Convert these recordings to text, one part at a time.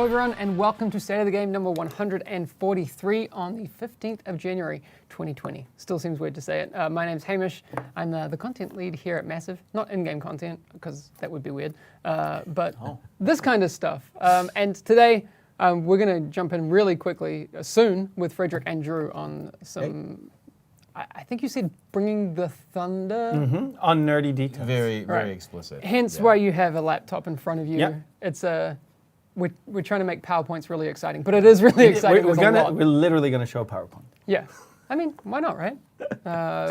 everyone, and welcome to State of the Game number 143 on the 15th of January 2020. Still seems weird to say it. My name's Hamish. I'm the content lead here at Massive. Not in-game content, because that would be weird, but this kind of stuff. And today, we're going to jump in really quickly, soon, with Frederick and Drew on some... I think you said bringing the thunder? Mm-hmm. On nerdy details. Very explicit. Hence why you have a laptop in front of you. Yep. It's we're trying to make PowerPoints really exciting, but it is really exciting. We're literally going to show PowerPoint. Yeah. I mean, why not, right? It's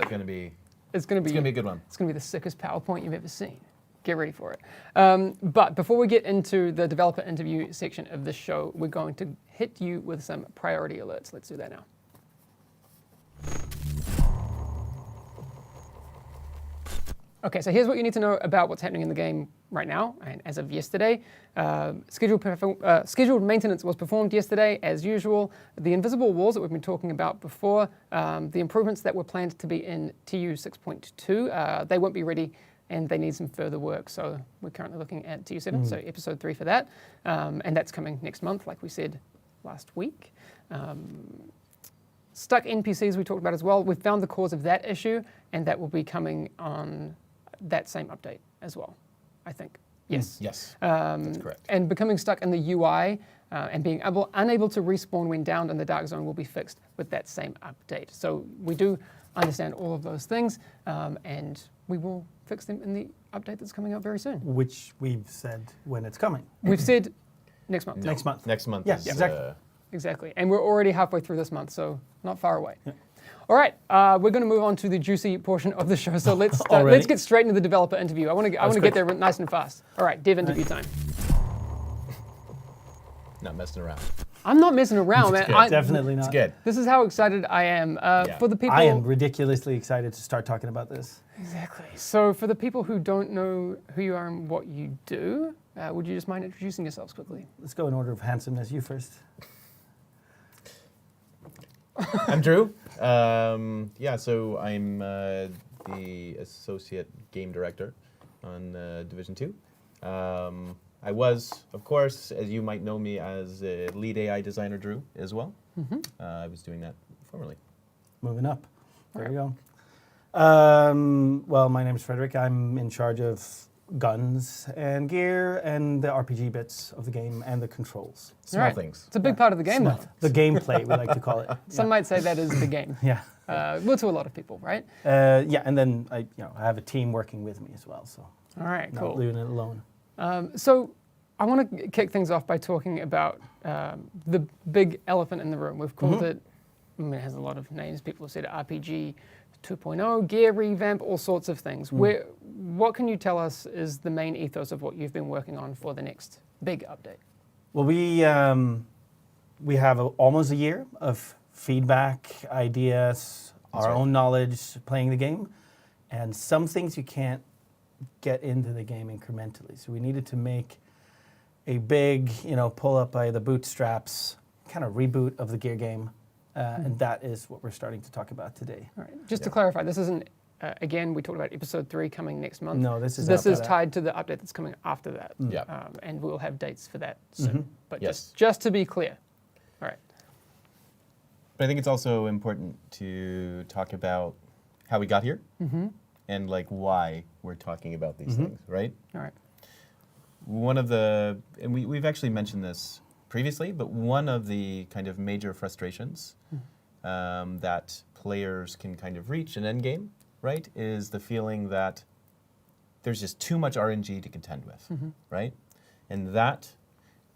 gonna be a good one. It's gonna be the sickest PowerPoint you've ever seen. Get ready for it. But before we get into the developer interview section of this show, we're going to hit you with some priority alerts. Let's do that now. Okay, so here's what you need to know about what's happening in the game right now. And as of yesterday, scheduled maintenance was performed yesterday, as usual. The invisible walls that we've been talking about before, the improvements that were planned to be in TU 6.2, they won't be ready and they need some further work. So we're currently looking at TU 7, so episode 3 for that. And that's coming next month, like we said last week. Stuck NPCs we talked about as well. We've found the cause of that issue, and that will be coming on that same update as well, I think. Yes. Yes, that's correct. And becoming stuck in the UI and being unable to respawn when down in the dark zone will be fixed with that same update. So we do understand all of those things, and we will fix them in the update that's coming out very soon. Which we've said when it's coming. We've said next month. No, Next month. Next month. Yeah, is, exactly. Exactly. And we're already halfway through this month, so not far away. Yeah. All right, we're going to move on to the juicy portion of the show. So let's get straight into the developer interview. I want to get there nice and fast. All right, dev interview time. Not messing around. I'm not messing around, man. Definitely not. It's good. This is how excited I am. For the people, I am ridiculously excited to start talking about this. Exactly. So for the people who don't know who you are and what you do, would you just mind introducing yourselves quickly? Let's go in order of handsomeness. You first. I'm Drew. So I'm the associate game director on Division 2. I was, of course, as you might know me, as a lead AI designer Drew as well. I was doing that formerly. Moving up. There we go. Well, my name is Frederick. I'm in charge of guns and gear and the RPG bits of the game and the controls. Small things. It's a big part of the game, though. The gameplay, we like to call it. Some might say that is the game. Yeah. Well, to a lot of people, right? And then I have a team working with me as well, so All right, not cool. doing it alone. So I want to kick things off by talking about the big elephant in the room. We've called it, it has a lot of names. People have said RPG 2.0, gear revamp, all sorts of things. What can you tell us is the main ethos of what you've been working on for the next big update? Well, we have almost a year of feedback, ideas, our own knowledge playing the game, and some things you can't get into the game incrementally. So we needed to make a big, pull up by the bootstraps kind of reboot of the gear game. And that is what we're starting to talk about today. All right. Just to clarify, this isn't, again, we talked about episode 3 coming next month. No, this is tied to the update that's coming after that. Yeah. And we'll have dates for that soon. But Yes. just to be clear. All right. But I think it's also important to talk about how we got here and why we're talking about these things, right? All right. One of the, and we've actually mentioned this previously, but one of the kind of major frustrations that players can kind of reach in endgame, right, is the feeling that there's just too much RNG to contend with, right? And that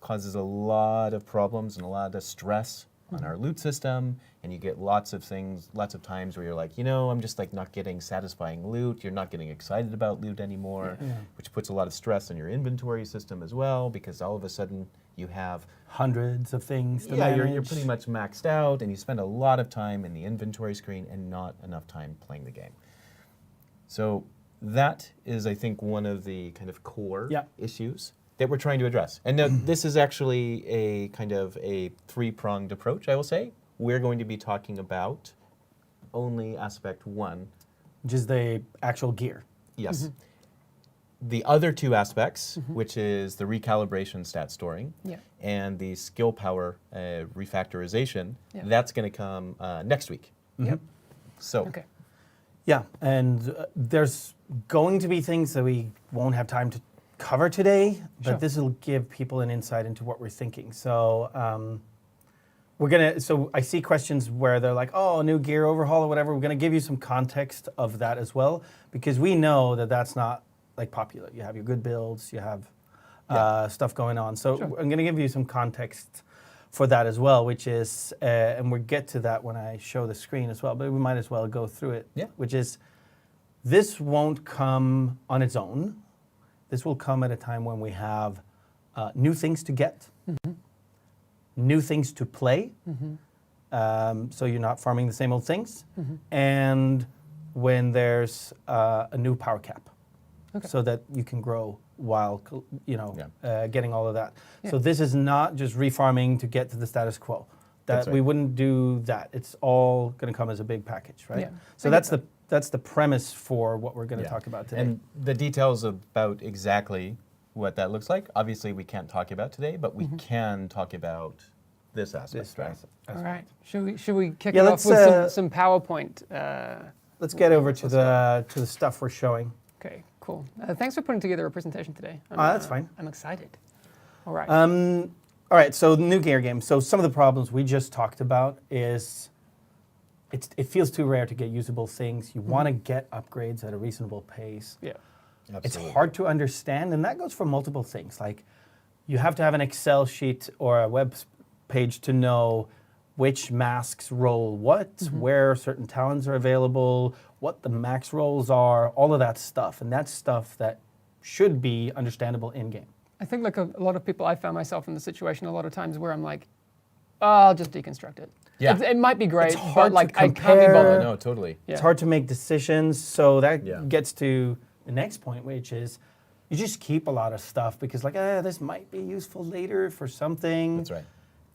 causes a lot of problems and a lot of stress on our loot system, and you get lots of times where you're like, I'm just not getting satisfying loot, you're not getting excited about loot anymore, which puts a lot of stress on your inventory system as well, because all of a sudden you have hundreds of things to manage. You're pretty much maxed out, and you spend a lot of time in the inventory screen and not enough time playing the game. So that is, I think, one of the kind of core issues that we're trying to address. And this is actually a kind of a three-pronged approach, I will say. We're going to be talking about only aspect 1. Which is the actual gear. Yes. the other two aspects, which is the recalibration stat storing Yeah. and the skill power refactorization, Yeah. that's going to come next week. Yep. So, Okay. Yeah, and there's going to be things that we won't have time to cover today, but Sure. this will give people an insight into what we're thinking. So so I see questions where they're like, oh, new gear overhaul or whatever. We're gonna give you some context of that as well, because we know that that's not like popular. You have your good builds, you have stuff going on. So Sure. I'm gonna give you some context for that as well, which is, and we'll get to that when I show the screen as well, but we might as well go through it. Yeah. Which is, this won't come on its own. This will come at a time when we have new things to get, new things to play, so you're not farming the same old things, and when there's a new power cap, so that you can grow while getting all of that. Yeah. So this is not just refarming to get to the status quo. That's We right. wouldn't do that. It's all going to come as a big package, right? Yeah. So I that's get the premise for what we're going to Yeah. talk about today. and the details about exactly what that looks like, obviously we can't talk about today, but we can talk about this aspect, This right? aspect. All right. Should we kick Yeah, it off let's, with some PowerPoint? Let's get over to Let's the stuff we're showing. Okay, cool. Thanks for putting together a presentation today. That's fine. I'm excited. All right. All right, so the new gear game. So some of the problems we just talked about is it feels too rare to get usable things. You want to get upgrades at a reasonable pace. yeah. It's Absolutely. hard to understand, and that goes for multiple things. Like, you have to have an Excel sheet or a web page to know which masks roll what, where certain talents are available, what the max rolls are, all of that stuff. And that's stuff that should be understandable in-game. I think like a lot of people, I found myself in the situation a lot of times where I'm like, oh, I'll just deconstruct it. Yeah. It might be great, It's hard but to like I can't be compare. bothered. No, totally. Yeah. It's hard to make decisions, so that Yeah. gets to the next point, which is you just keep a lot of stuff because like, this might be useful later for something. That's right.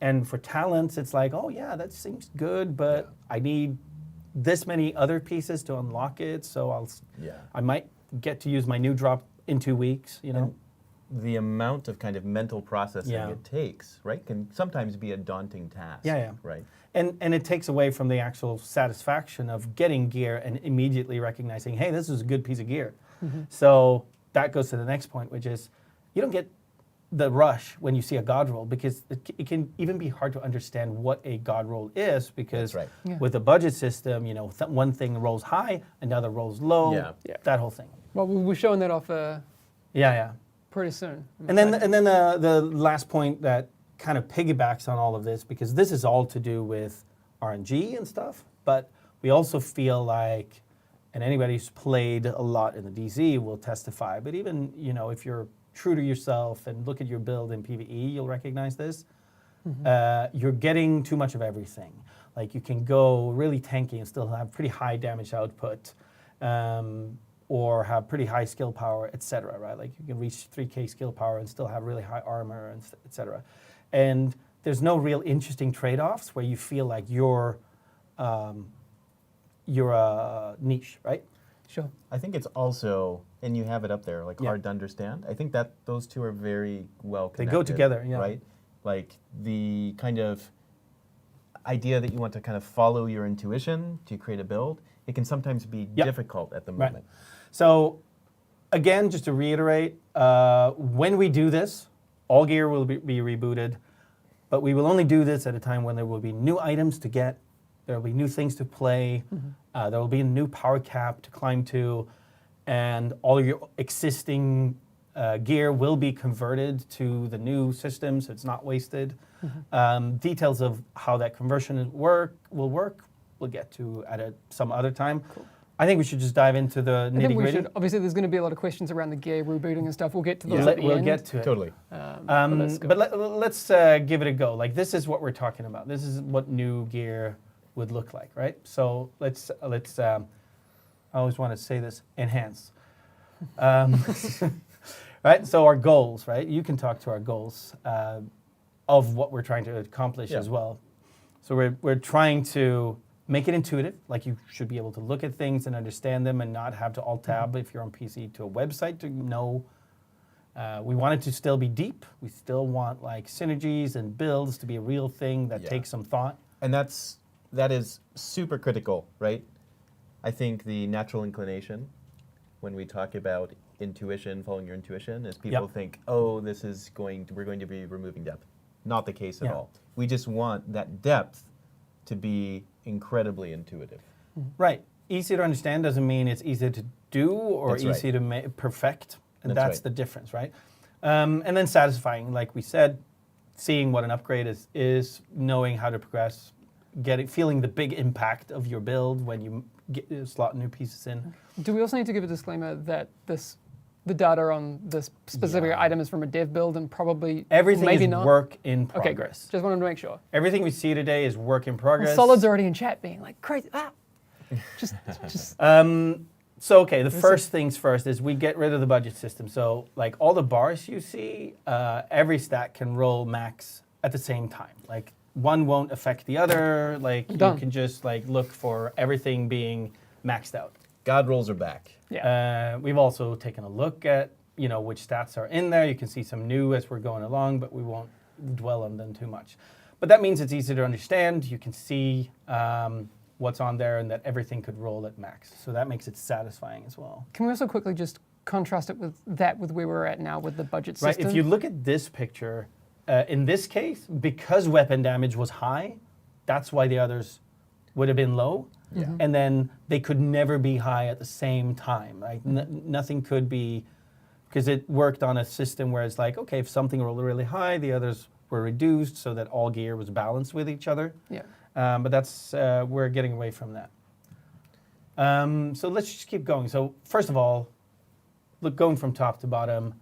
And for talents, it's like, oh yeah, that seems good, but I need this many other pieces to unlock it, so I might get to use my new drop in 2 weeks, you know? The amount of kind of mental processing Yeah. it takes, right, can sometimes be a daunting task. Yeah. Right. And it takes away from the actual satisfaction of getting gear and immediately recognizing, hey, this is a good piece of gear. So that goes to the next point, which is you don't get the rush when you see a god roll because it can even be hard to understand what a god roll is because That's right. Yeah. with the budget system, one thing rolls high, another rolls low, Yeah. that whole thing. Well, we're showing that off Yeah. pretty soon. I'm And then excited. the last point that kind of piggybacks on all of this, because this is all to do with RNG and stuff, but we also feel like, and anybody who's played a lot in the DZ will testify, but even, if you're true to yourself and look at your build in PvE, you'll recognize this. You're getting too much of everything. Like you can go really tanky and still have pretty high damage output, or have pretty high skill power, etc. Right? Like you can reach 3K skill power and still have really high armor, and etc. And there's no real interesting trade-offs where you feel like you're a niche, right? Sure. I think it's also, and you have it up there, like Yeah. hard to understand. I think that those two are very well They connected. go together, yeah. Right? Like the kind of idea that you want to kind of follow your intuition to create a build, it can sometimes be Yep. difficult at the Right. moment. So, again, just to reiterate, when we do this, all gear will be rebooted, but we will only do this at a time when there will be new items to get, there will be new things to play, there will be a new power cap to climb to, and all of your existing gear will be converted to the new system, so it's not wasted. Details of how that conversion will work, we'll get to at some other time. I think we should just dive into the I think nitty we gritty. should. Obviously, there's going to be a lot of questions around the gear rebooting and stuff. We'll get to those at the We'll end. get to it. Totally. Let's go. But let's give it a go. Like this is what we're talking about. This is what new gear would look like, right? So let's. I always want to say this. Enhance. Right. So our goals, right? You can talk to our goals of what we're trying to accomplish Yeah. as well. So we're trying to make it intuitive. Like you should be able to look at things and understand them and not have to alt-tab if you're on PC to a website to know. We want it to still be deep. We still want like synergies and builds to be a real thing that takes some thought. And that is super critical, right? I think the natural inclination when we talk about intuition, following your intuition, is people think, oh, we're going to be removing depth. Not the case at all. We just want that depth to be incredibly intuitive. Right. Easy to understand doesn't mean it's easy to do or easy to perfect. And that's the difference, right? And then satisfying, like we said, seeing what an upgrade is knowing how to progress, feeling the big impact of your build when you slot new pieces in. Do we also need to give a disclaimer that the data on this specific item is from a dev build and probably everything maybe is not? work in progress. Okay, great. Just wanted to make sure. Everything we see today is work in progress. Well, Solid's already in chat being like, crazy. Just So, okay, the first things first is we get rid of the budget system. So, like all the bars you see, every stat can roll max at the same time. Like one won't affect the other. Like you can just like look for everything being maxed out. God rolls are back. Yeah. We've also taken a look at which stats are in there. You can see some new as we're going along, but we won't dwell on them too much. But that means it's easy to understand. You can see what's on there and that everything could roll at max. So that makes it satisfying as well. Can we also quickly just contrast it with where we're at now with the budget system? Right. If you look at this picture, in this case, because weapon damage was high, that's why the others would have been low. Yeah. And then they could never be high at the same time. Like nothing could be, because it worked on a system where it's like, okay, if something rolled really high, the others were reduced so that all gear was balanced with each other. Yeah. But that's, we're getting away from that. So let's just keep going. So first of all, going from top to bottom,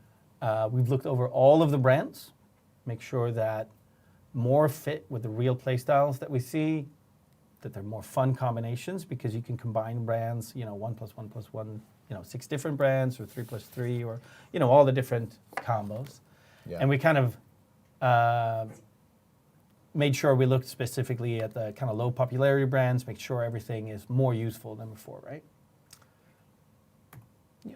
we've looked over all of the brands, make sure that more fit with the real play styles that we see, that they're more fun combinations because you can combine brands, 1 + 1 + 1, 6 different brands or 3 + 3 or, all the different combos. Yeah. And we kind of made sure we looked specifically at the kind of low popularity brands, make sure everything is more useful than before, right? Yeah.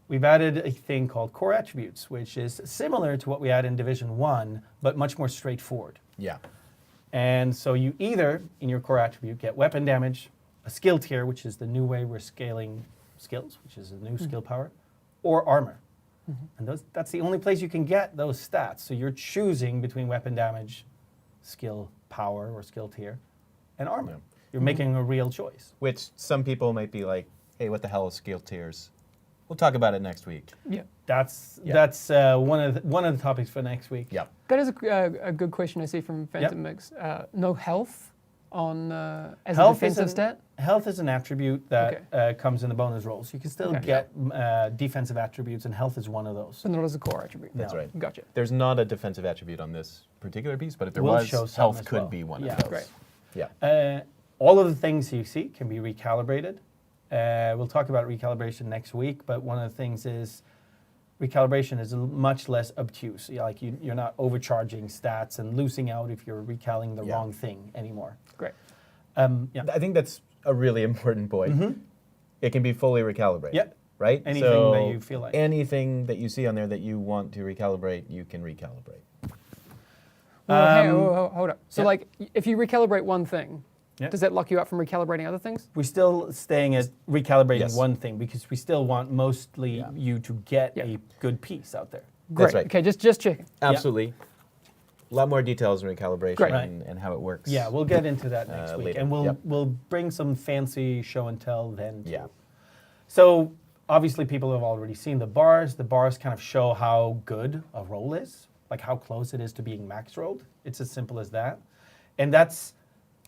We've added a thing called core attributes, which is similar to what we had in Division 1, but much more straightforward. Yeah. And so you either, in your core attribute, get weapon damage, a skill tier, which is the new way we're scaling skills, which is a new skill power, or armor. And that's the only place you can get those stats. So you're choosing between weapon damage, skill power or skill tier, and armor. Yeah. You're making a real choice. Which some people might be like, hey, what the hell is skill tiers? We'll talk about it next week. Yeah. That's one of the topics for next week. Yeah. That is a good question I see from Phantom Mix. No health on as Health a defensive stat? Health is an attribute that comes in the bonus rolls. You can still get defensive attributes, and health is one of those. So not as a core attribute. That's right. Gotcha. There's not a defensive attribute on this particular piece, but if there We'll was, show some health as could well. be one Yeah. of those. Great. Yeah. All of the things you see can be recalibrated. We'll talk about recalibration next week, but one of the things is recalibration is much less obtuse. Like you're not overcharging stats and losing out if you're recaling the wrong thing anymore. Great. I think that's a really important point. It can be fully recalibrated. Yep. Right? Anything that you feel like. Anything that you see on there that you want to recalibrate, you can recalibrate. Well, hey, hold up. So like, if you recalibrate one thing, Yeah. does that lock you up from recalibrating other things? We're still staying at recalibrating Yes. one thing because we still want mostly you to get Yeah. a good piece out there. Great. That's right. Okay, just checking. Absolutely. A lot more details in recalibration Great. and how it works. Yeah, we'll get into that next week, later. and we'll Yep. we'll bring some fancy show and tell then. Too. Yeah. So obviously, people have already seen the bars. The bars kind of show how good a roll is, like how close it is to being max rolled. It's as simple as that, and that's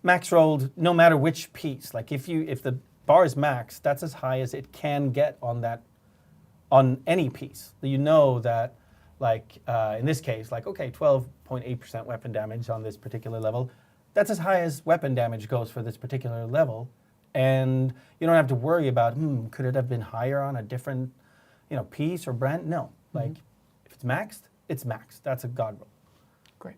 max rolled no matter which piece. Like if the bar is max, that's as high as it can get on any piece. You know that. Like in this case, like, okay, 12.8% weapon damage on this particular level. That's as high as weapon damage goes for this particular level. And you don't have to worry about, could it have been higher on a different, piece or brand? No. Like, if it's maxed, it's maxed. That's a god roll. Great.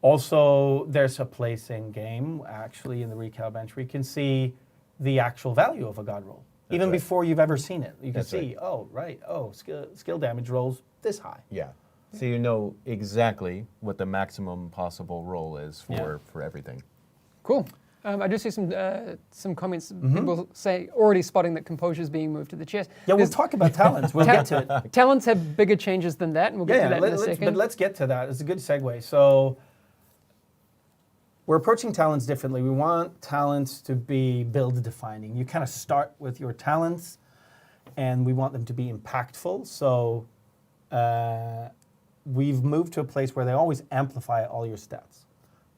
Also, there's a place in game, actually, in the recal bench, where you can see the actual value of a god roll. Even right. before you've ever seen it. You can That's see, skill damage rolls this high. Yeah. So you know exactly what the maximum possible roll is for everything. Cool. I do see some comments. People say already spotting that composure is being moved to the chest. Yeah, we'll talk about talents. We'll get to it. Talents have bigger changes than that, and we'll get to that in a second. But let's get to that. It's a good segue. So we're approaching talents differently. We want talents to be build defining. You kind of start with your talents, and we want them to be impactful. So we've moved to a place where they always amplify all your stats.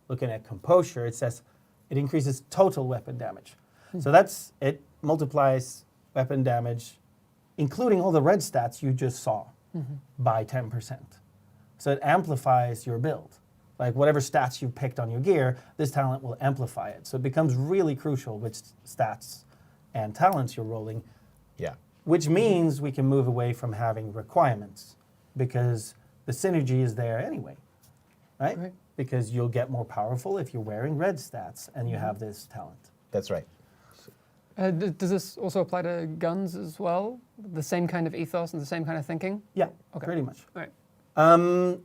Looking at composure, it says it increases total weapon damage. So it multiplies weapon damage, including all the red stats you just saw, by 10%. So it amplifies your build. Like whatever stats you picked on your gear, this talent will amplify it. So it becomes really crucial which stats and talents you're rolling. Yeah. Which means we can move away from having requirements because the synergy is there anyway, right? Because you'll get more powerful if you're wearing red stats and you have this talent. That's right. Does this also apply to guns as well? The same kind of ethos and the same kind of thinking? Yeah, Okay. pretty much. All right.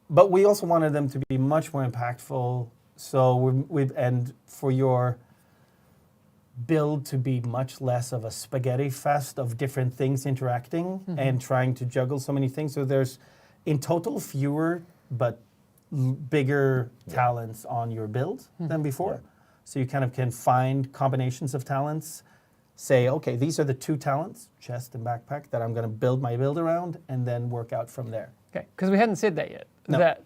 But we also wanted them to be much more impactful. So and for your build to be much less of a spaghetti fest of different things interacting and trying to juggle so many things. So there's in total fewer but bigger talents on your build than before. Yeah. So you kind of can find combinations of talents. Say, okay, these are the two talents, chest and backpack, that I'm going to build my build around and then work out from there. Okay, because we hadn't said that yet. No. That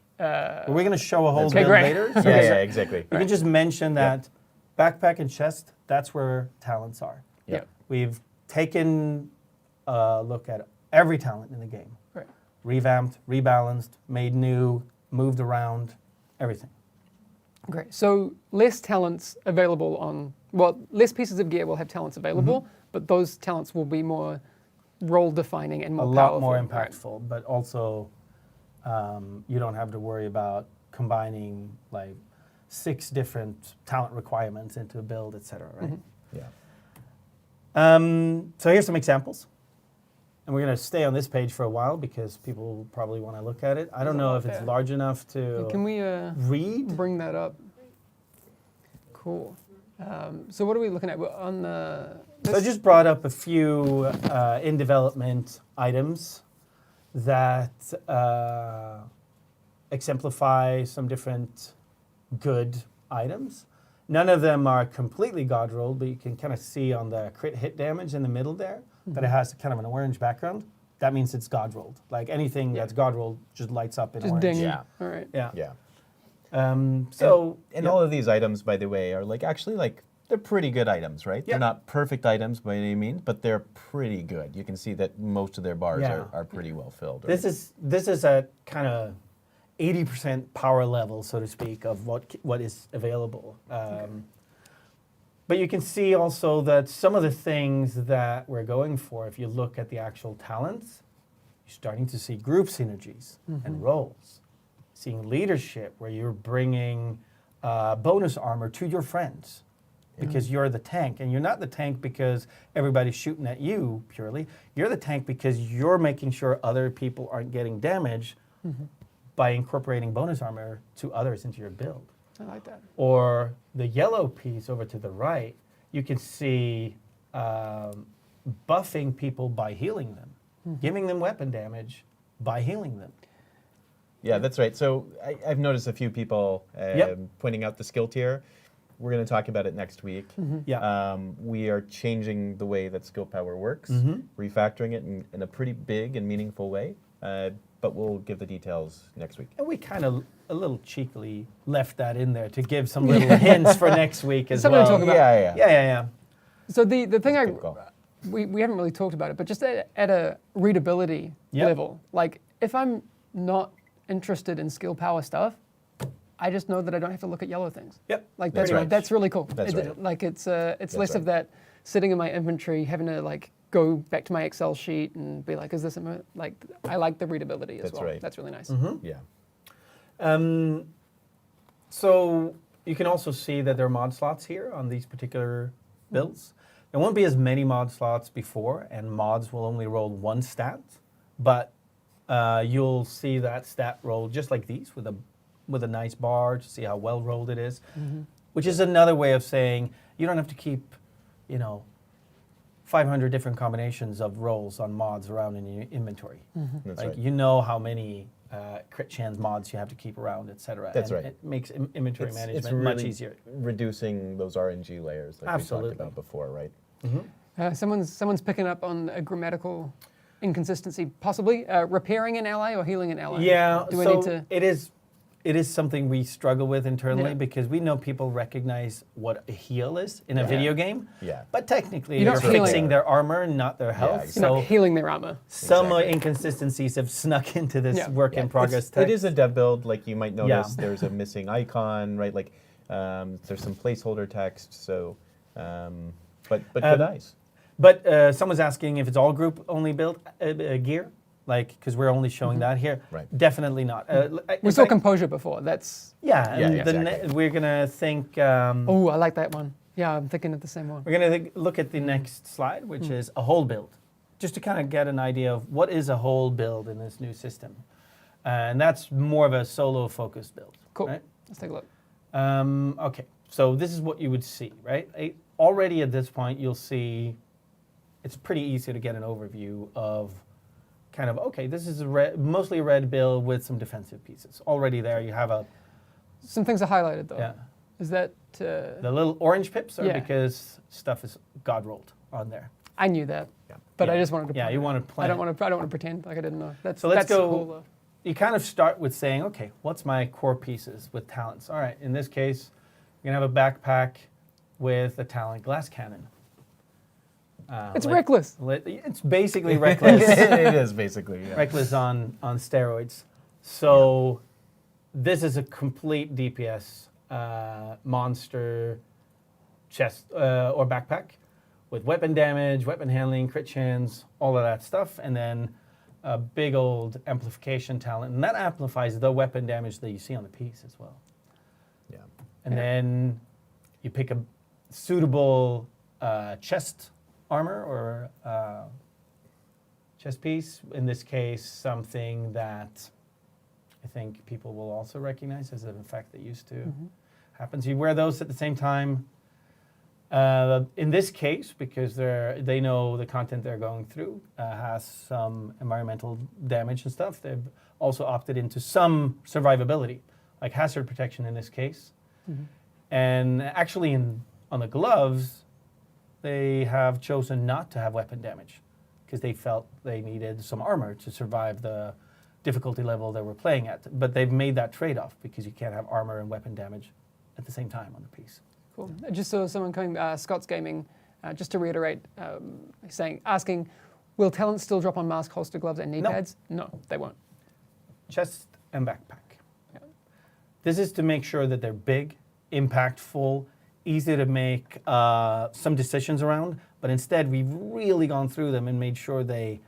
We're going to show a whole Okay, build great. later. So Yeah, exactly. you can just mention that backpack and chest, that's where talents are. Yeah. We've taken a look at every talent in the game. Right. Revamped, rebalanced, made new, moved around, everything. Great. So less talents available less pieces of gear will have talents available, but those talents will be more role defining and more A powerful. lot more Right. impactful, but also you don't have to worry about combining like 6 different talent requirements into a build, etc. Right? Yeah. So here's some examples. And we're going to stay on this page for a while because people will probably want to look at it. I don't know if it's large enough to Can we read. bring that up? Cool. So what are we looking at? We're on the. So I just brought up a few in development items that exemplify some different good items. None of them are completely god rolled, but you can kind of see on the crit hit damage in the middle there that it has kind of an orange background. That means it's god rolled. Like anything that's god rolled just lights up in Just orange. ding. Yeah. All right. Yeah. Yeah. And all of these items, by the way, are they're pretty good items, right? Yeah. They're not perfect items by any means, but they're pretty good. You can see that most of their bars are pretty well filled. Right? This is a kind of 80% power level, so to speak, of what is available. But you can see also that some of the things that we're going for, if you look at the actual talents, you're starting to see group synergies and roles. Seeing leadership, where you're bringing bonus armor to your friends because you're the tank. And you're not the tank because everybody's shooting at you purely. You're the tank because you're making sure other people aren't getting damaged by incorporating bonus armor to others into your build. I like that. Or the yellow piece over to the right, you can see buffing people by healing them, giving them weapon damage by healing them. Yeah, that's right. So I've noticed a few people pointing out the skill tier. We're going to talk about it next week. Yeah. We are changing the way that skill power works, refactoring it in a pretty big and meaningful way. But we'll give the details next week. And we kind of a little cheekily left that in there to give some little hints for next week as Something to well. talk about. Yeah. So the thing Good call. we haven't really talked about it, but just at a readability level, like if I'm not interested in skill power stuff, I just know that I don't have to look at yellow things. Yep. Like That's right. that's really cool. That's right. Like it's less right. of that sitting in my inventory, having to like go back to my Excel sheet and be like, is this like I like the readability as That's well. right. That's really nice. Yeah. So you can also see that there are mod slots here on these particular builds. There won't be as many mod slots before, and mods will only roll one stat, but you'll see that stat roll just like these with a nice bar to see how well rolled it is, which is another way of saying you don't have to keep, 500 different combinations of rolls on mods around in your inventory. That's Like right. you know how many crit chance mods you have to keep around, etc. That's and right. It makes inventory management it's much really easier. reducing those RNG layers like Absolutely. we talked about before, right? Someone's picking up on a grammatical inconsistency, possibly repairing an ally or healing an ally. Yeah, Do we so need to? it is something we struggle with internally Yeah. because we know people recognize what a heal is in a Yeah. video game. Yeah. But technically, You're you're, not healing. fixing their armor, not their health. exactly. You're So not healing their armor. some Exactly. inconsistencies have snuck into this Yeah. work in progress It text. is a dev build. Like you might notice, Yeah. there's a missing icon, right? Like there's some placeholder text. So, but good eyes. But someone's asking if it's all group only build gear, like because we're only showing that here. Right. Definitely not. We saw composure before. That's. Yeah, Yeah, and exactly. we're gonna think. Oh, I like that one. Yeah, I'm thinking of the same one. We're going to look at the next slide, which is a whole build, just to kind of get an idea of what is a whole build in this new system. And that's more of a solo-focused build. Cool. Right? Let's take a look. Okay, so this is what you would see, right? Already at this point, you'll see it's pretty easy to get an overview of kind of, okay, this is mostly a red build with some defensive pieces. Already there, you have Some things are highlighted though. yeah. Is that? The little orange pips are Yeah. because stuff is God rolled on there. I knew that, Yeah. but I Yeah. just wanted to. Yeah, point you it. want to plan. I don't want to pretend like I didn't know. That's So let's that's go- Cool, though. You kind of start with saying, okay, what's my core pieces with talents? All right, in this case, you're gonna have a backpack with a talent glass cannon. It's reckless. It's basically reckless. It is basically. Yeah. Reckless on steroids. So this is a complete DPS monster chest or backpack with weapon damage, weapon handling, crit chance, all of that stuff, and then a big old amplification talent, and that amplifies the weapon damage that you see on the piece as well. Yeah. And then you pick a suitable chest armor or chest piece. In this case, something that I think people will also recognize as an effect that used to happen. So you wear those at the same time. In this case, because they know the content they're going through has some environmental damage and stuff, they've also opted into some survivability, like hazard protection in this case. And actually on the gloves, they have chosen not to have weapon damage because they felt they needed some armor to survive the difficulty level they were playing at. But they've made that trade-off because you can't have armor and weapon damage at the same time on the piece. Cool. I just saw someone coming, Scott's Gaming, just to reiterate, asking, will talents still drop on mask, holster, gloves, and knee No. pads? No, they won't. Chest and backpack. Yeah. This is to make sure that they're big, impactful, easy to make some decisions around, but instead we've really gone through them and made sure they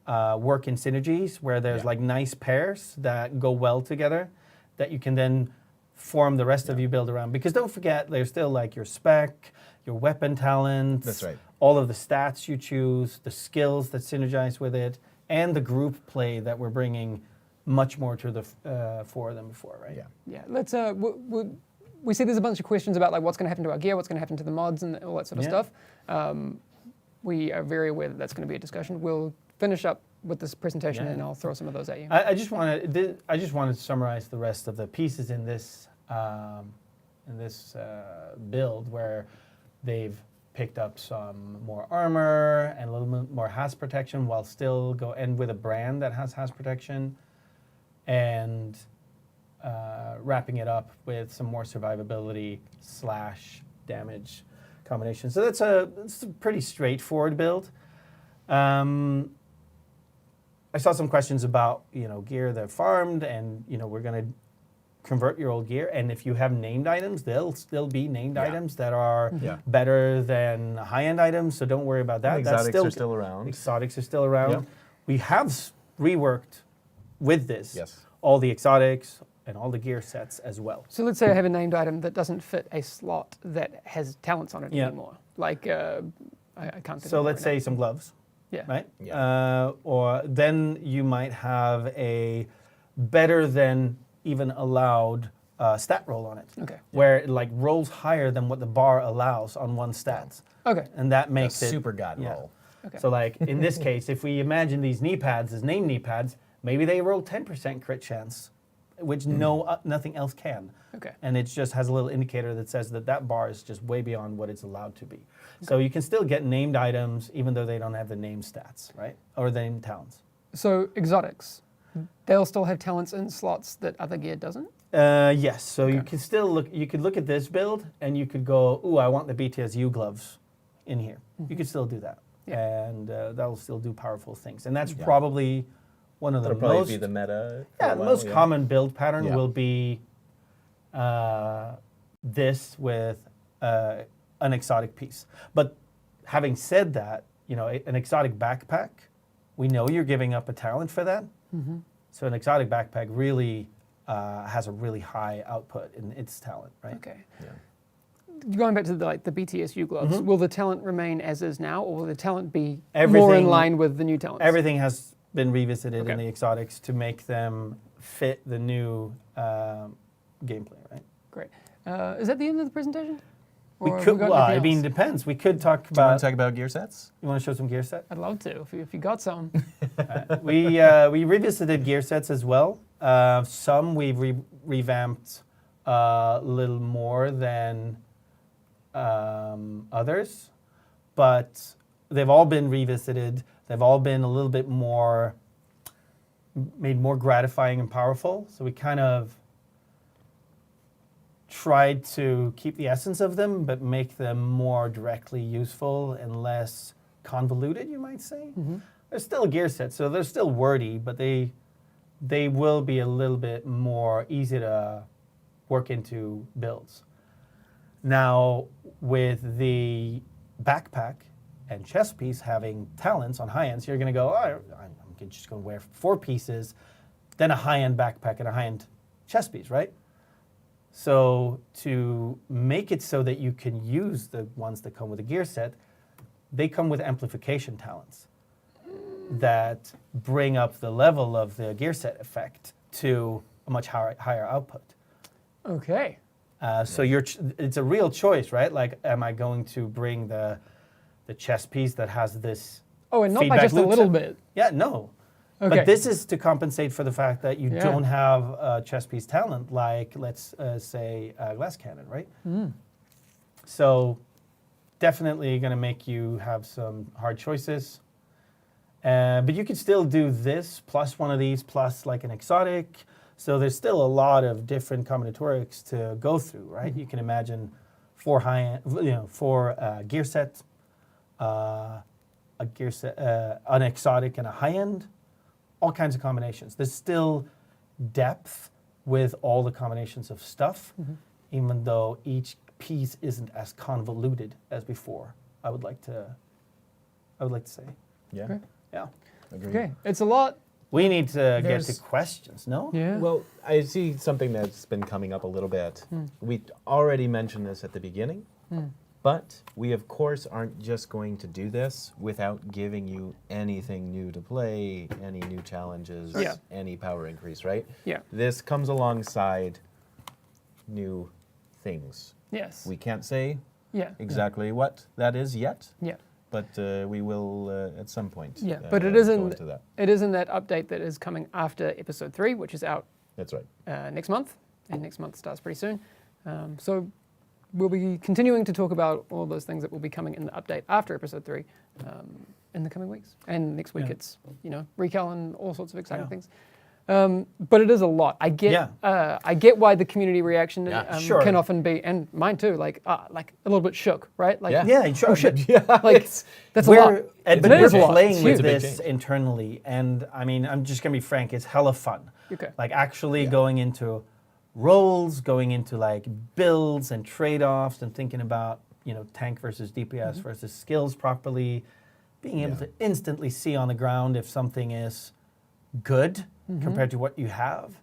work in synergies where there's like nice pairs that go well together that you can then form the rest of your build around. Because don't forget, there's still like your spec, your weapon talents, That's right. all of the stats you choose, the skills that synergize with it, and the group play that we're bringing much more to the fore than before, right? Yeah. Yeah, let's. We see there's a bunch of questions about like what's going to happen to our gear, what's going to happen to the mods, and all that sort of Yeah. stuff. We are very aware that that's going to be a discussion. We'll finish up with this presentation, Yeah. and I'll throw some of those at you. I just want to summarize the rest of the pieces in this build where they've picked up some more armor and a little bit more HAS protection while still and with a brand that has HAS protection, and wrapping it up with some more survivability / damage combination. So it's a pretty straightforward build. I saw some questions about gear that farmed, and we're going to convert your old gear, and if you have named items, they'll still be named items that are Yeah. better than high-end items, so don't worry about that. Exotics are still around. Exotics are still around. Yeah. We have reworked with this Yes. all the exotics, and all the gear sets as well. So let's say I have a named item that doesn't fit a slot that has talents on it Yeah. anymore. Like, I can't think So of it let's right say some gloves, now. Yeah. right? Yeah. Or then you might have a better than even allowed stat roll on it. Okay. Where it like rolls higher than what the bar allows on one stats. Okay. And that A makes it super god yeah. roll. Okay. So like in this case, if we imagine these knee pads as named knee pads, maybe they roll 10% crit chance, which nothing else can. Okay. And it just has a little indicator that says that that bar is just way beyond what it's allowed to be. So you can still get named items even though they don't have the name stats, right? Or the named talents. So exotics, they'll still have talents in slots that other gear doesn't? Yes, so you Okay. can still look, you could look at this build and you could go, ooh, I want the BTSU gloves in here. You could still do that. Yeah. And that'll still do powerful things. And that's Yeah. probably one of the That'll probably most be the meta. for Yeah, a the while, most common build pattern Yeah. will be this with an exotic piece. But having said that, you know, an exotic backpack, we know you're giving up a talent for that. So an exotic backpack really has a really high output in its talent, right? Okay. Yeah. Going back to the BTSU gloves, will the talent remain as is now, or will the talent be more in Everything- line with the new talents? Everything has been revisited in Okay. the exotics to make them fit the new gameplay, right? Great. Is that the end of the presentation? We Or have could, got well, I anything mean, else? depends. We could talk Do you want about, to talk about gear sets? you want to show some gear set? I'd love to, if you got some. We revisited gear sets as well. Some we've revamped a little more than others, but they've all been revisited. They've all been a little bit more, made more gratifying and powerful. So we kind of tried to keep the essence of them, but make them more directly useful and less convoluted, you might say. They're still a gear set, so they're still wordy, but they will be a little bit more easy to work into builds. Now, with the backpack and chest piece having talents on high ends, you're going to go, oh, I'm just going to wear 4 pieces, then a high-end backpack and a high-end chest piece, right? So to make it so that you can use the ones that come with a gear set, they come with amplification talents that bring up the level of the gear set effect to a much higher output. Okay. So it's a real choice, right? Like, am I going to bring the chest piece that has this Oh, and not by feedback just a loop little set? bit. Yeah, no. Okay. But this is to compensate for the fact that you Yeah. don't have a chest piece talent like, let's say, a glass cannon, right? So definitely going to make you have some hard choices. But you could still do this plus one of these plus like an exotic. So there's still a lot of different combinatorics to go through, right? You can imagine 4 gear sets, an exotic and a high end, all kinds of combinations. There's still depth with all the combinations of stuff, even though each piece isn't as convoluted as before. I would like to say, Yeah. Okay. yeah. Agreed. Okay. It's a lot. We need to get to There's- questions. No. Yeah. Well, I see something that's been coming up a little bit. We already mentioned this at the beginning, but we of course aren't just going to do this without giving you anything new to play, any new challenges, Yeah. any power increase, right? Yeah. This comes alongside new things. Yes. We can't say Yeah. exactly what that is yet, Yeah. but we will at some point. Yeah. But it go isn't. into that. It isn't that update that is coming after episode 3, which is out That's right. next month, and next month starts pretty soon. So we'll be continuing to talk about all those things that will be coming in the update after episode 3 in the coming weeks. And next week Yeah. it's recal and all sorts of exciting Yeah. things. But it is a lot. I get why the community reaction Yeah, sure. can often be, and mine too, like a little bit shook, right? Like, Yeah. Yeah, sure. oh shit, Yeah, like that's a lot. And But it is a we're lot. playing It's with huge. It's a big this change. internally, and I mean, I'm just gonna be frank. It's hella fun. Okay. Like actually going into roles, going into like builds and trade-offs, and thinking about tank versus DPS versus skills properly, being able to instantly see on the ground if something is good compared to what you have.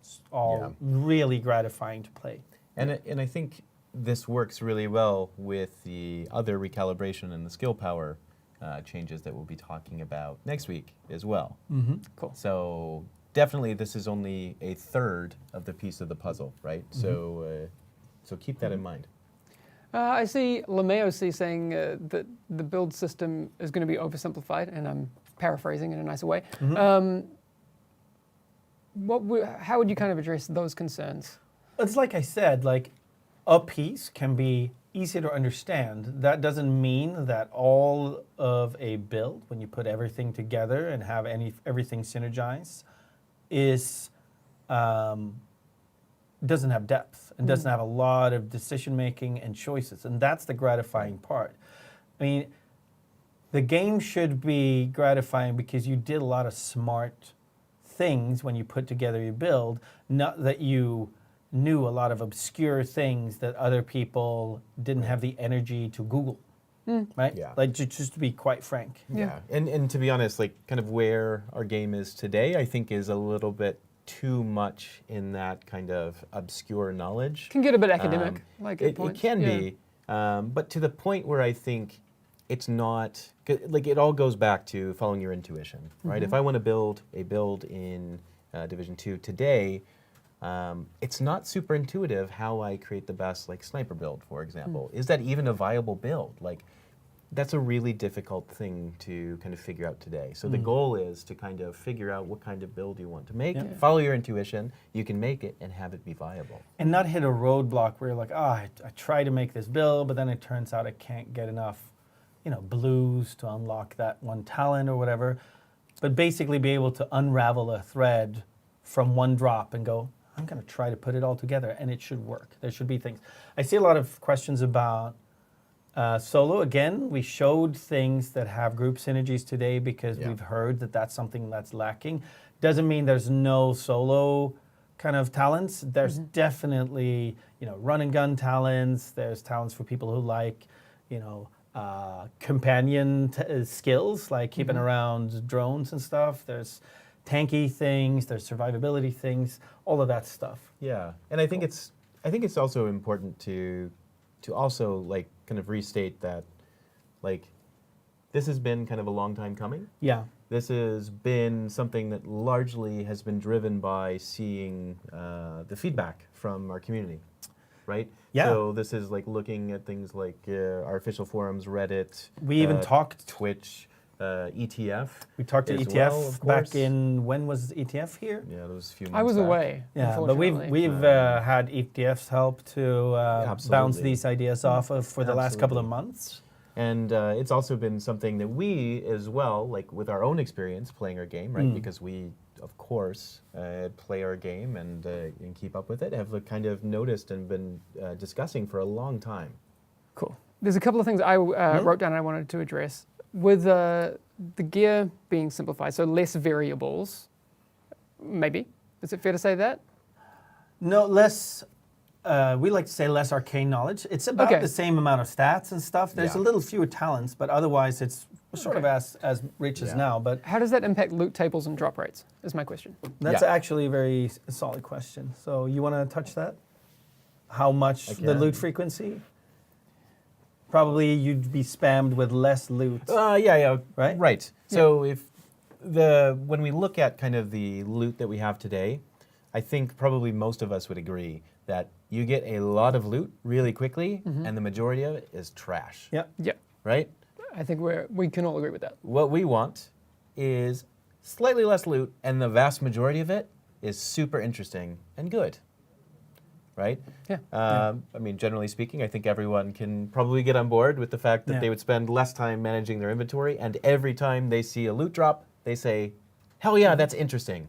It's all really gratifying to play. And I think this works really well with the other recalibration and the skill power changes that we'll be talking about next week as well. Cool. So definitely this is only a third of the piece of the puzzle, right? So keep that in mind. I see LeMayoC saying that the build system is going to be oversimplified, and I'm paraphrasing in a nicer way. How would you kind of address those concerns? It's like I said, like a piece can be easy to understand. That doesn't mean that all of a build, when you put everything together and have everything synergized, is doesn't have depth and doesn't have a lot of decision making and choices, and that's the gratifying part. I mean, the game should be gratifying because you did a lot of smart things when you put together your build, not that you knew a lot of obscure things that other people didn't have the energy to Google, right? Yeah. Like just to be quite frank. Yeah, and to be honest, like kind of where our game is today, I think is a little bit too much in that kind of obscure knowledge. Can get a bit academic, like at It points. can be, but to the point where I think it's not, like it all goes back to following your intuition, right? If I want to build a build in Division 2 today, it's not super intuitive how I create the best like sniper build, for example. Is that even a viable build? Like, that's a really difficult thing to kind of figure out today. So the goal is to kind of figure out what kind of build you want to make, follow your intuition, you can make it and have it be viable. And not hit a roadblock where you're like, I try to make this build, but then it turns out I can't get enough, blues to unlock that one talent or whatever. But basically be able to unravel a thread from one drop and go, I'm going to try to put it all together, and it should work. There should be things. I see a lot of questions about solo. Again, we showed things that have group synergies today because we've heard that that's something that's lacking. Doesn't mean there's no solo kind of talents. There's definitely, run and gun talents. There's talents for people who like, companion skills, like keeping around drones and stuff. There's tanky things, there's survivability things, all of that stuff. Yeah, and I think it's also important to also like kind of restate that like this has been kind of a long time coming. Yeah. This has been something that largely has been driven by seeing the feedback from our community, right? Yeah. So this is like looking at things like our official forums, Reddit. We even talked. Twitch, ETF. We talked to as ETF well, of back course. in, when was ETF here? Yeah, that was a few months I was back. away. Yeah, but we've had ETF's help to bounce Absolutely. these ideas off of for the last couple of months. And it's also been something that we, as well, like with our own experience playing our game, right? Because we, of course, play our game and keep up with it, have kind of noticed and been discussing for a long time. Cool. There's a couple of things I wrote down and I wanted to address. With the gear being simplified, so less variables, maybe. Is it fair to say that? No, less, we like to say less arcane knowledge. It's about the same amount of stats and stuff. There's a little fewer talents, but otherwise it's sort of as rich as now. But How does that impact loot tables and drop rates, is my question. that's actually a very solid question. So you want to touch that? How much the can. loot frequency? Probably you'd be spammed with less loot. Yeah, Right? Right. So when we look at kind of the loot that we have today, I think probably most of us would agree that you get a lot of loot really quickly, and the majority of it is trash. Yeah. Yeah, Right? I think we can all agree with that. What we want is slightly less loot, and the vast majority of it is super interesting and good. Right? Yeah. I mean, generally speaking, I think everyone can probably get on board with the fact that they would spend less time managing their inventory, and every time they see a loot drop, they say, hell yeah, that's interesting.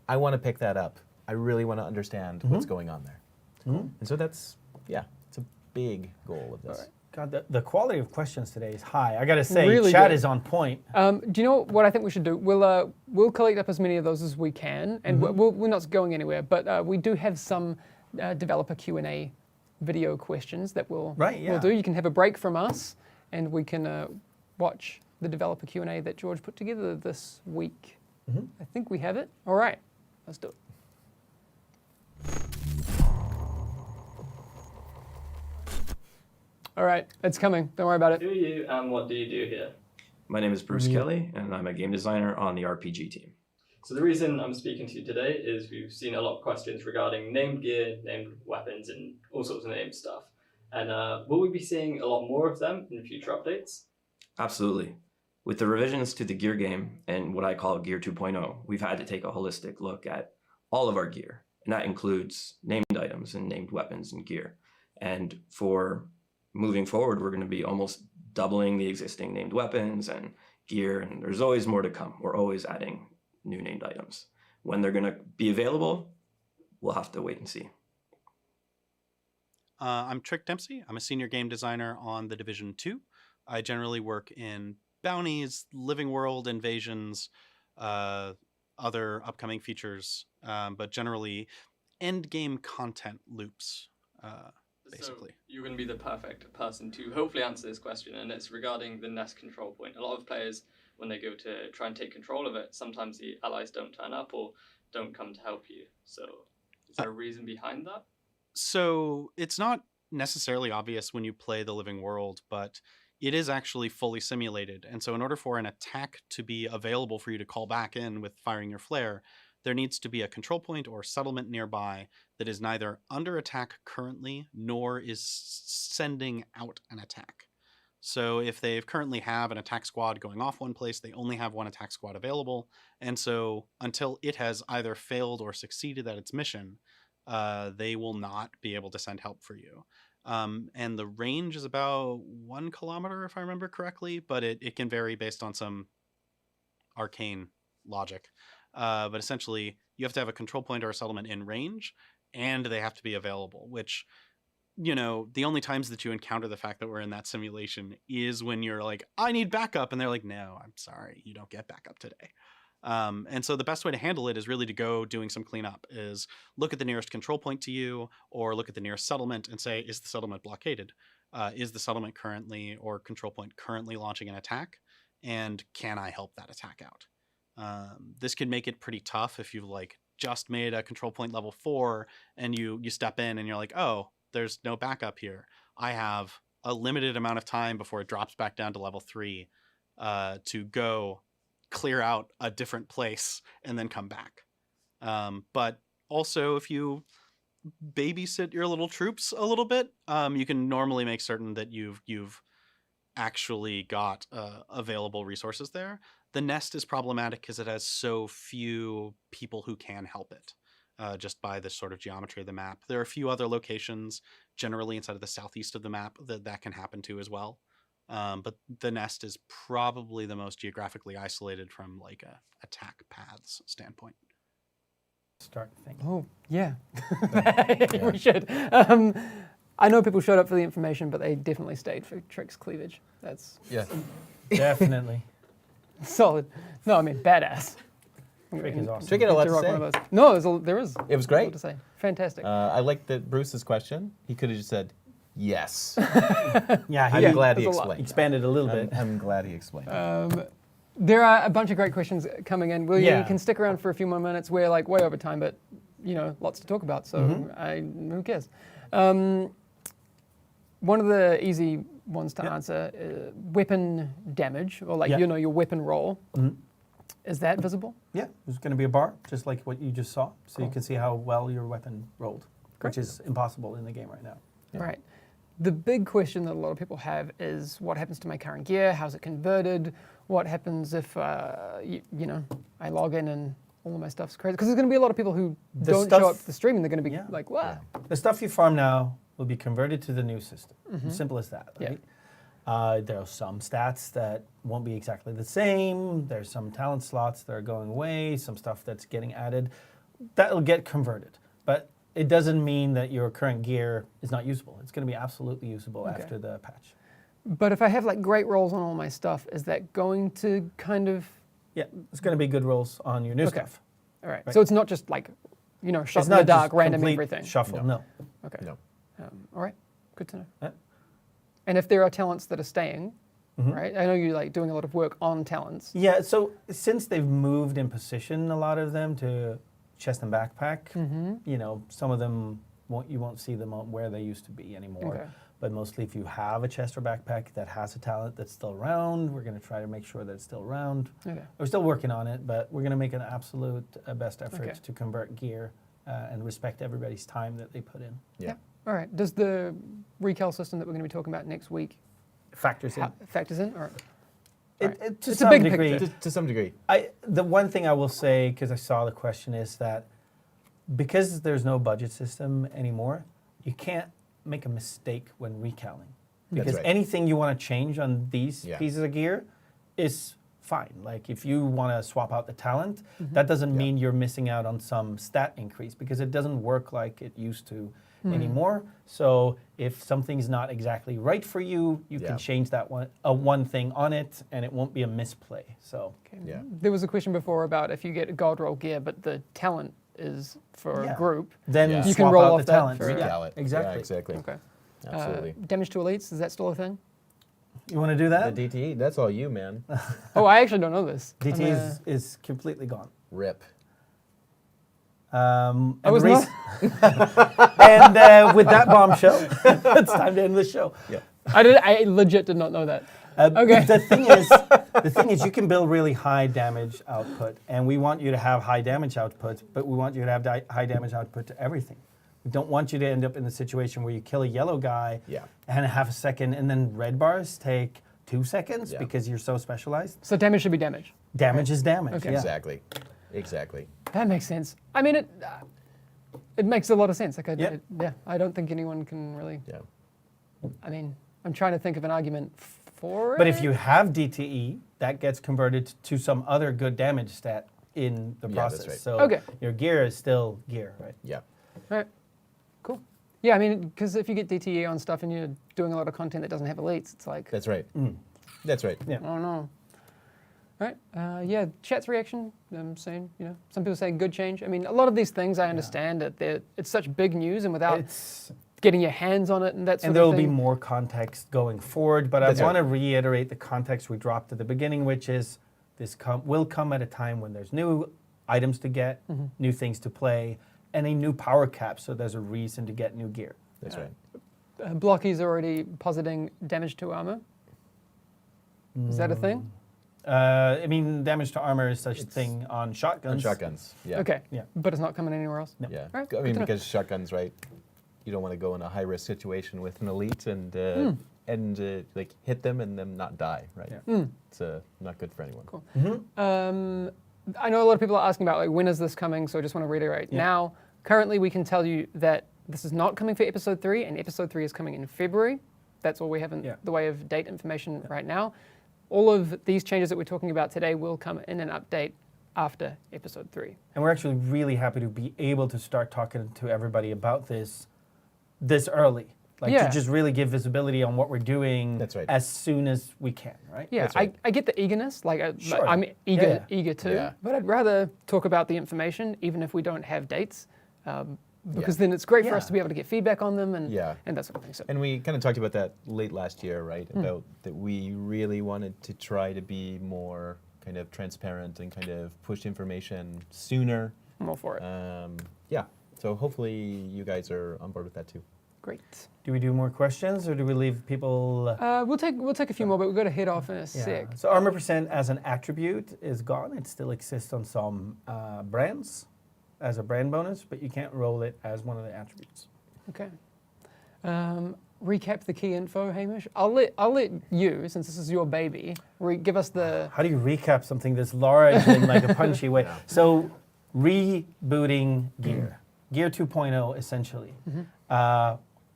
I want to pick that up. I really want to understand what's going on there. And so it's a big goal of this. God, the quality of questions today is high. I got to say, Really chat good. is on point. Do you know what I think we should do? We'll collect up as many of those as we can, and we're not going anywhere, but we do have some developer Q&A video questions that we'll do. You can have a break from us, and we can watch the developer Q&A that George put together this week. I think we have it. All right, let's do it. All right, it's coming. Don't worry about it. Who are you and what do you do here? My name is Bruce Kelly, and I'm a game designer on the RPG team. So the reason I'm speaking to you today is we've seen a lot of questions regarding named gear, named weapons, and all sorts of named stuff. And will we be seeing a lot more of them in future updates? Absolutely. With the revisions to the gear game and what I call Gear 2.0, we've had to take a holistic look at all of our gear, and that includes named items and named weapons and gear. And for moving forward, we're going to be almost doubling the existing named weapons and gear, and there's always more to come. We're always adding new named items. When they're going to be available, we'll have to wait and see. I'm Trick Dempsey. I'm a senior game designer on The Division 2. I generally work in bounties, living world invasions, other upcoming features, but generally end game content loops, basically. So you're going to be the perfect person to hopefully answer this question, and it's regarding the nest control point. A lot of players, when they go to try and take control of it, sometimes the allies don't turn up or don't come to help you. So is there a reason behind that? So it's not necessarily obvious when you play the living world, but it is actually fully simulated. And so in order for an attack to be available for you to call back in with firing your flare, there needs to be a control point or settlement nearby that is neither under attack currently nor is sending out an attack. So if they currently have an attack squad going off one place, they only have one attack squad available. And so until it has either failed or succeeded at its mission, they will not be able to send help for you. And the range is about 1 kilometer, if I remember correctly, but it can vary based on some arcane logic. But essentially, you have to have a control point or a settlement in range, and they have to be available, which, you know, the only times that you encounter the fact that we're in that simulation is when you're like, I need backup. And they're like, no, I'm sorry, you don't get backup today. And so the best way to handle it is really to go doing some cleanup, is look at the nearest control point to you or look at the nearest settlement and say, is the settlement blockaded? Is the settlement currently or control point currently launching an attack? And can I help that attack out? This can make it pretty tough if you've like just made a control point level 4 and you step in and you're like, oh, there's no backup here. I have a limited amount of time before it drops back down to level 3 to go clear out a different place and then come back. But also, if you babysit your little troops a little bit, you can normally make certain that you've actually got available resources there. The nest is problematic because it has so few people who can help it, just by the sort of geometry of the map. There are a few other locations, generally inside of the southeast of the map, that can happen to as well. But the nest is probably the most geographically isolated from like a attack paths standpoint. Start thinking. Oh, yeah. We should. I know people showed up for the information, but they definitely stayed for Trick's cleavage. That's Definitely. solid. No, I mean, badass. Trick is awesome. Trick had a lot to rock say. one of those. No, there is. It was a lot great. to say. Fantastic. I like that Bruce's question. He could have just said, yes. Yeah, I'm glad he there's a lot. explained. expanded a little bit. I'm glad he explained. There are a bunch of great questions coming in. Well, Yeah. you can stick around for a few more minutes. We're like way over time, but you know, lots to talk about. So who cares? One of the easy ones to answer: weapon damage, or like your weapon roll. Is that visible? Yeah, there's going to be a bar, just like what you just saw, so you can see how well your weapon rolled, which is impossible in the game right now. Right. The big question that a lot of people have is what happens to my current gear? How's it converted? What happens if I log in and all of my stuff's crazy? Because there's going to be a lot of people who don't show up to the stream and they're going to be like, "What?" The stuff you farm now will be converted to the new system. Simple as that, right? There are some stats that won't be exactly the same. There's some talent slots that are going away, some stuff that's getting added. That'll get converted. But it doesn't mean that your current gear is not usable. It's going to be absolutely usable after the patch. But if I have like great rolls on all my stuff, is that going to kind of... Yeah, it's going to be good rolls on your new stuff. All right. So it's not just like, shot It's in the not dark, just random complete everything. shuffle, no. Okay. No. All right. Good to know. Yeah. And if there are talents that are staying, right? I know you're like doing a lot of work on talents. Yeah, so since they've moved in position, a lot of them, to chest and backpack, some of them You won't see them where they used to be anymore. Okay. But mostly if you have a chest or backpack that has a talent that's still around, we're going to try to make sure that it's still around. Okay. We're still working on it, but we're going to make an absolute best effort Okay. to convert gear and respect everybody's time that they put in. Yeah. All right. Does the recal system that we're going to be talking about next week Factors in. factors in? Or To It's a some big degree. picture. To some degree. The one thing I will say, because I saw the question, is that because there's no budget system anymore, you can't make a mistake when recalling. That's Because right. anything you want to change on these Yeah. pieces of gear is fine. Like if you want to swap out the talent, that doesn't mean you're missing out on some stat increase because it doesn't work like it used to anymore. So if something's not exactly right for you, you Yeah. can change that one thing on it, and it won't be a misplay. So okay. Yeah. There was a question before about if you get a gold roll gear, but the talent is for Yeah. a group. then Yeah. You can swap roll out off the that talent. for- Recal it. exactly. Yeah, exactly. Okay. Absolutely. Damage to elites, is that still a thing? You want to do that? The DTE, that's all you, man. Oh, I actually don't know this. DT I'm, is completely gone. Rip. And I was the not. and with that bombshell, it's time to end the show. Yeah. I legit did not know that. Okay. The thing is, you can build really high damage output, and we want you to have high damage output, but we want you to have high damage output to everything. We don't want you to end up in the situation where you kill a yellow guy Yeah. and a half a second, and then red bars take 2 seconds Yeah. because you're so specialized. So damage should be damage. Damage is damage. Okay. Yeah. Exactly. Exactly. That makes sense. I mean, it makes a lot of sense. Like, Yeah. I don't think anyone can really. Yeah. I mean, I'm trying to think of an argument for But it. if you have DTE, that gets converted to some other good damage stat in the Yeah, process. that's right. So Okay. your gear is still gear, right? Yeah. All right. Cool. Yeah, I mean, because if you get DTE on stuff and you're doing a lot of content that doesn't have elites, it's like, That's right. That's right. Yeah. I don't know. All right. Yeah, chat's reaction. I'm saying, some people say good change. I mean, a lot of these things I understand that it's such big news, and without It's getting your hands on it and that sort and there of will be thing. more context going forward, but I That's want right. to reiterate the context we dropped at the beginning, which is this will come at a time when there's new items to get, new things to play, and a new power cap, so there's a reason to get new gear. That's right. Blocky's already positing damage to armor. Is that a thing? I mean, damage to armor is such a thing on shotguns. On shotguns. Yeah. Okay. Yeah. But it's not coming anywhere else. No. Yeah. Right, I good mean, to know. because shotguns, right? You don't want to go in a high risk situation with an elite and like hit them and them not die, right? Yeah. It's not good for anyone. Cool. I know a lot of people are asking about like when is this coming, so I just want to reiterate. Yeah. Now, currently we can tell you that this is not coming for episode 3, and episode 3 is coming in February. That's all we have in Yeah. the way of date information right now. All of these changes that we're talking about today will come in an update after episode 3. And we're actually really happy to be able to start talking to everybody about this early. Like Yeah. to just really give visibility on what we're doing That's right. as soon as we can, right? Yeah, That's right. I get the eagerness. Like Sure. I'm eager, Yeah. eager too. Yeah. But I'd rather talk about the information, even if we don't have dates, because Yeah. then it's great for us Yeah. to be able to get feedback on them and Yeah. and that sort of thing. So And we kind of talked about that late last year, right? About that we really wanted to try to be more kind of transparent and kind of push information sooner. I'm all for it. Yeah. So hopefully you guys are on board with that too. Great. Do we do more questions or do we leave people? We'll take a few more, but we've got to head off in a sec. So armor percent as an attribute is gone. It still exists on some brands as a brand bonus, but you can't roll it as one of the attributes. Okay. Recap the key info, Hamish. I'll let you, since this is your baby, give us the. How do you recap something this large in like a punchy way? So rebooting gear, gear 2.0 essentially.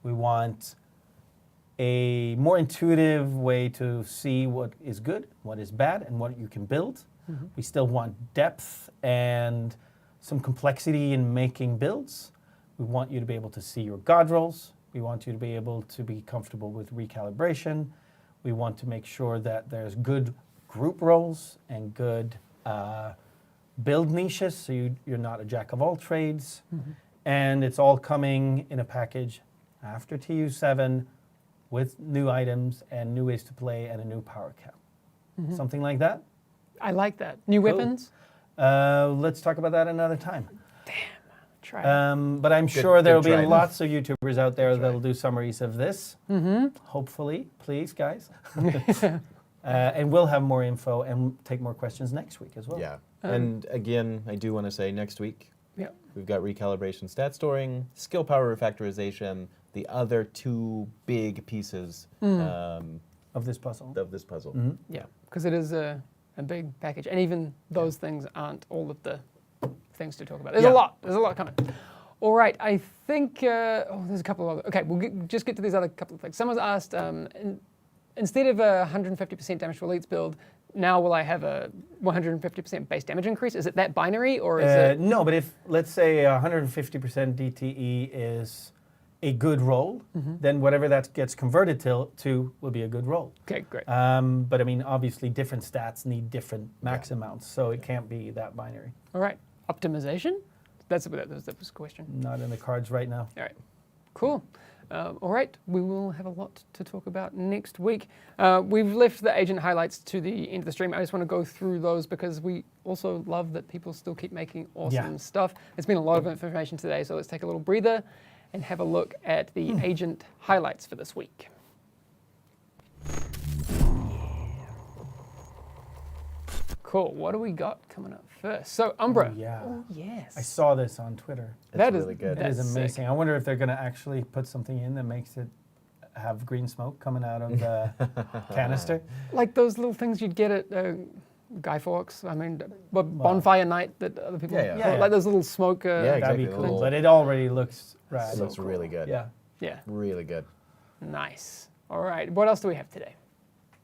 We want a more intuitive way to see what is good, what is bad, and what you can build. We still want depth and some complexity in making builds. We want you to be able to see your god rolls. We want you to be able to be comfortable with recalibration. We want to make sure that there's good group roles and good build niches, so you're not a jack of all trades. And it's all coming in a package after TU7 with new items and new ways to play and a new power cap. Something like that. I like that. New Cool. weapons. Let's talk about that another time. Try it. But I'm Good- sure there will good be try. lots of YouTubers out there Good try. that'll do summaries of this. Hopefully, please, guys. And we'll have more info and take more questions next week as well. Yeah. And again, I do want to say next week, Yeah. we've got recalibration, stat storing, skill power refactorization, the other two big pieces Of this puzzle. of this puzzle. Yeah, because it is a big package, and even those things aren't all of the things to talk about. There's Yeah. a lot. There's a lot coming. All right, I think. There's a couple of other. Okay, we'll just get to these other couple of things. Someone's asked, instead of a 150% damage to elites build, now will I have a 150% base damage increase? Is it that binary, or is it? No, but if, let's say, 150% DTE is a good roll, then whatever that gets converted to will be a good roll. Okay, great. But I mean, obviously, different stats need different max amounts, so it can't be that binary. All right, optimization. That was the question. Not in the cards right now. All right, cool. All right, we will have a lot to talk about next week. We've left the agent highlights to the end of the stream. I just want to go through those because we also love that people still keep making awesome stuff. It's been a lot of information today, so let's take a little breather and have a look at the agent highlights for this week. Cool, what do we got coming up first? So, Umbra. Oh, yeah. Oh, yes. I saw this on Twitter. That is really good. It is That's sick. amazing. I wonder if they're going to actually put something in that makes it have green smoke coming out of the canister. Like those little things you'd get at Guy Fawkes. I mean, bonfire night that other people. Yeah, yeah. Yeah, Like those little smoke. Yeah, That'd exactly. be cool. Little- But it already looks rad. It looks really good. Yeah. Yeah. Really good. Nice. All right. What else do we have today?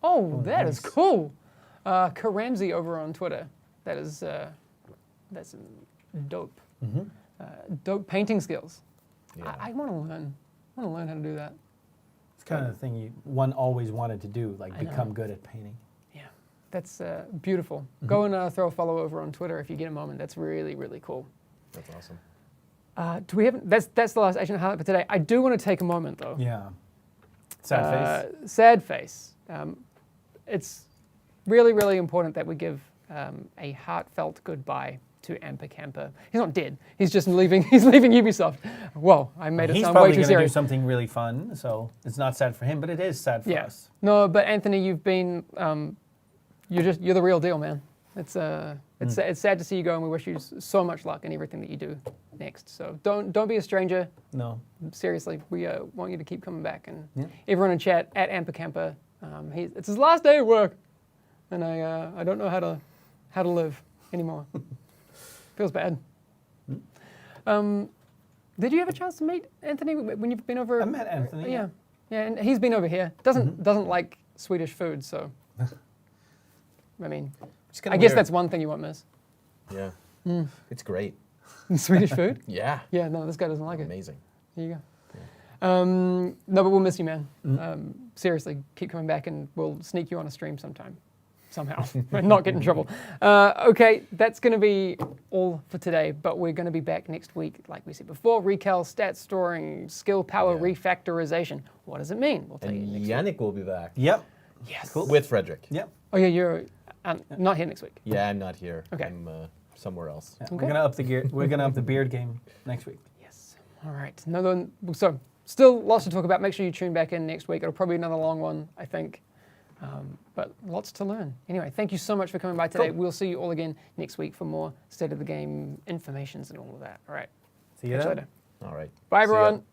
Oh, that is cool. Karamzi over on Twitter. That is that's dope. Dope painting skills. Yeah. I want to learn. I want to learn how to do that. It's kind of the thing one always wanted to do, like I know. become good at painting. Yeah. That's beautiful. Go and throw a follow over on Twitter if you get a moment. That's really, really cool. That's awesome. Do we have? That's the last agent highlight for today. I do want to take a moment though. Yeah. Sad face. Sad face. It's really, really important that we give a heartfelt goodbye to Amper Camper. He's not dead. He's just leaving. He's leaving Ubisoft. Whoa, I made it He's sound probably way too going to do serious. something really fun, so it's not sad for him, but it is sad for us. No, but Anthony, you've been. You're the real deal, man. It's sad to see you go, and we wish you so much luck in everything that you do next. So don't be a stranger. No. Seriously, we want you to keep coming back. And everyone in chat at Amper Camper, it's his last day at work, and I don't know how to live anymore. Feels bad. Did you have a chance to meet Anthony when you've been over? I met Anthony. Yeah, and he's been over here. Doesn't like Swedish food, so. I mean, It's kinda I guess weird. that's one thing you won't miss. Yeah. It's great. Swedish food? Yeah. Yeah, no, this guy doesn't like it. Amazing. There you go. No, but we'll miss you, man. Seriously, keep coming back and we'll sneak you on a stream sometime. Somehow. And not get in trouble. Okay, that's going to be all for today, but we're going to be back next week, like we said before. Recal, stat storing, skill power refactorization. What does it mean? We'll tell you And next week. Yannick will be back Yep. Yes. with Frederick. Yep. Oh, yeah, you're not here next week. Yeah, I'm not here. Okay. I'm somewhere else. Yeah, Okay. We're gonna up the gear. We're gonna up the beard game next week. Yes. All right. So still lots to talk about. Make sure you tune back in next week. It'll probably be another long one, I think. But lots to learn. Anyway, thank you so much for coming by today. Cool. We'll see you all again next week for more state of the game informations and all of that. All right. See you Catch you then. later. All right. Bye, See ya. everyone.